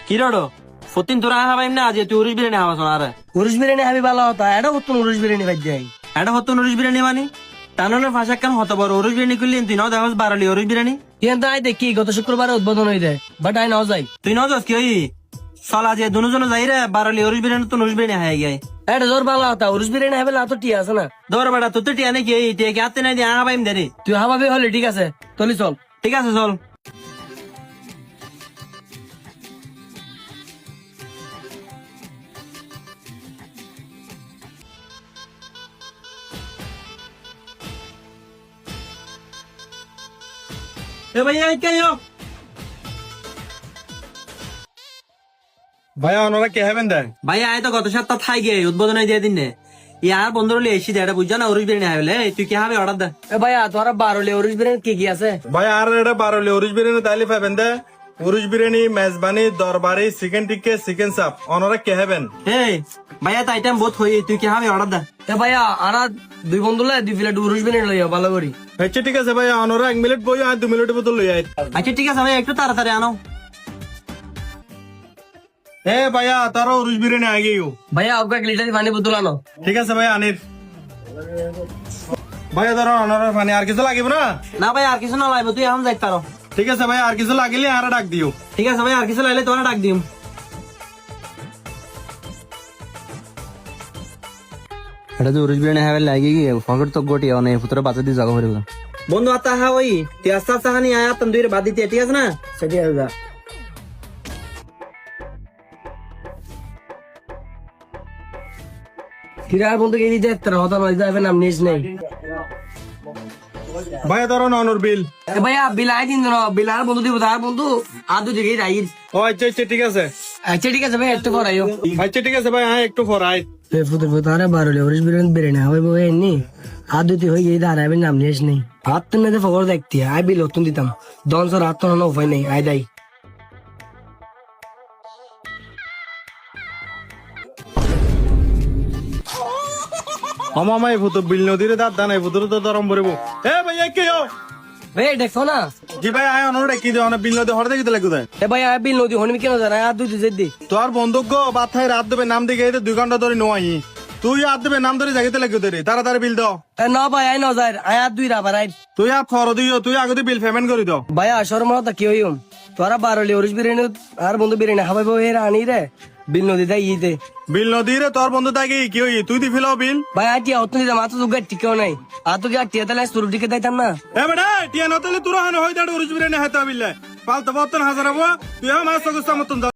কি রড়ো ফতিন তোরা হাবাইম না আজ তুই উরুস বিরিয়ানি হাবাস আর উরুস বিরিয়ানি হাবি ভালো হতো এটা হতো উরুস বিরিয়ানি ভাই যাই এটা হতো উরুস বিরিয়ানি মানে টানোর ভাষা কেন হতো বড় উরুস বিরিয়ানি করলি তুই নাও দেখাস বারলি উরুস বিরিয়ানি কিন্তু আই দেখি গত শুক্রবার উদ্বোধন হয়ে যায় বাট আই নাও যাই তুই নাও যাস কি ওই চলা যে দুজন যাই রে বারলি উরুস বিরিয়ানি তো উরুস বিরিয়ানি হাই গায় এটা জোর ভালো হতো উরুস বিরিয়ানি হাবে না তো টিয়া আছে না দৌড় বেটা তোর তো টিয়া নাকি এই টিয়া কি হাতে নাই দিয়ে হাবাইম দে রে তুই হাবাবি হলে ঠিক আছে চলি চল ঠিক আছে চল এ ভাইয়া কে ভাইয়া ওনারা কে হবেন দেন ভাইয়া আয় তো গত সপ্তাহ থাই গে উদ্বোধন দিয়ে দিন নে ইয়ার বন্ধুর লিয়ে এসি দেয় বুঝছো না উরুস বিরিয়ানি হাইলে তুই কি হবে অর্ডার দে এ ভাইয়া তোরা বারোলে উরুস বিরিয়ানি কি আছে ভাই আর এটা বারোলে উরুস বিরিয়ানি তাইলে পাবেন দে উরুস বিরিয়ানি মেজবানি দরবারি চিকেন টিক্কে চিকেন চাপ ওনারা কে হবেন এই ভাইয়া তো আইটেম বহুত হই তুই কি হবে অর্ডার দে এ ভাইয়া আরা দুই বন্ধু লাই 2 প্লেট উরুস বিরিয়ানি লইয়া ভালো করি আচ্ছা ঠিক আছে ভাইয়া ওনারা 1 মিনিট বই আর 2 মিনিটের বোতল লই আই আচ্ছা ঠিক আছে ভাই একটু তাড়াতাড়ি আনো এ ভাইয়া তারা উরুস বিরিয়ানি আগে ভাইয়া ওকে 1 লিটার পানি বোতল আনো ঠিক আছে ভাইয়া আনির ভাইয়া ধরো ওনারা পানি আর কিছু লাগিব না না ভাই আর কিছু না লাগবে তুই এখন যাই পারো ঠিক আছে ভাইয়া আর কিছু লাগিলে আর ডাক দিও ঠিক আছে ভাই আর কিছু লাগলে তোমার ডাক দিম এটা তো উরুস বিরিয়ানি হবে লাগে কি ফকট তো গোটি অনে পুত্র বাচ্চা দিয়ে জাগো হরিব বন্ধু আতা হা ওই তুই আস্তে আস্তে হানি আয়া তন্দুর বাদ দিতে ঠিক আছে না সেটি আছে কিরা বন্ধু কে দিতে তোরা হতা নয় যাবে নাম নিস নাই ভাইয়া ধরো না অনুর বিল এ ভাইয়া বিলাই দিন না বিলার বন্ধু দিব তার বন্ধু আর দুই জায়গায় রাইস ও আচ্ছা আচ্ছা ঠিক আছে আচ্ছা ঠিক আছে ভাই একটু পড়াইও আচ্ছা ঠিক আছে ভাই হ্যাঁ একটু ফরাই ফুটে ফুটারে বারোলে উরুস বিরিয়ানি বেরেনে হবে বই এনি আর দুই হয়ে গিয়ে দাঁড়াবে নাম নিস নেই হাত তো না ফকর দেখতি আই বিল অতুন দিতাম দনসর হাত তো না উপায় নেই আই দাই মামা এই ফুটো বিল নদীরে দাঁত দানাই ফুটোর তো দরম ভরবো এ ভাইয়া কে ভাই দেখো না জি ভাই আয় অনুর কি দিও বিল নদী হরে দেখতে লাগু দেয় এ ভাই আই বিল নদী হনমি কেন জানা আর দুই জেদি তোর বন্ধুজ্ঞ বাথায় রাত দেবে নাম দিকে 2 ঘন্টা ধরে নোয়াই তুই রাত দেবে নাম ধরে জাগিতে লাগু দে তাড়াতাড়ি বিল দাও এ না ভাই আই ন যায় আই আর দুই রাবার আই তুই আর ফর দিও তুই আগে বিল পেমেন্ট করে দাও ভাই আসর মত কি হইম তোরা বারোলে উরুস বিরিয়ানি আর বন্ধু বিরিয়ানি হাবাইবো এর আনি রে বিল নদী তাই ইতে বিল নদীরে তোর বন্ধু তাকে কি হই তুই দি ফিলাও বিল ভাই আই টিয়া অতনি মাত্র দুগা টিকেও নাই আর তো কি আর টিয়া তালে শুরু টিকে দাইতাম না এ বেটা টিয়া নতলে তোরা হান হই দাড় উরুজ বিরিয়ানি হাতা বিল্লা পাল তো বতন হাজার হবো তুই আমার সগস্তা মতন